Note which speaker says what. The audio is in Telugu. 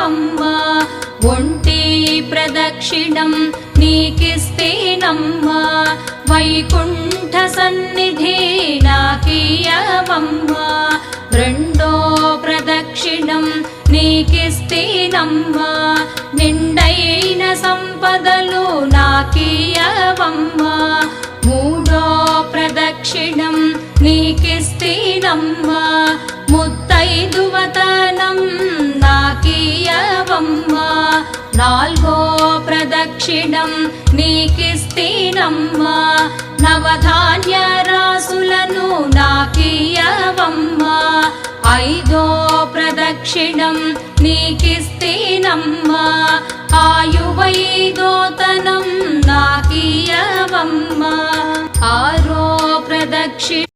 Speaker 1: నాకీయవమ్మా ఒంటి ప్రదక్షిణం నీకిస్తేనమ్మా వైకుంఠ సన్నిధి నాకీయవమ్మా రెండో ప్రదక్షిణం నీకిస్తేనమ్మా నిండైన సంపదలు నాకీయవమ్మా మూడో ప్రదక్షిణం నీకిస్తేనమ్మా ముత్తైదువతనం నాకీయవమ్మా నాల్గో ప్రదక్షిణం నీకిస్తేనమ్మా నవధాన్య రాసులను నాకీయవమ్మా ఐదో ప్రదక్షిణం నీకిస్తేనమ్మా ఆయువైదోతనం నాకీయవమ్మా ఆరో ప్రదక్షిణం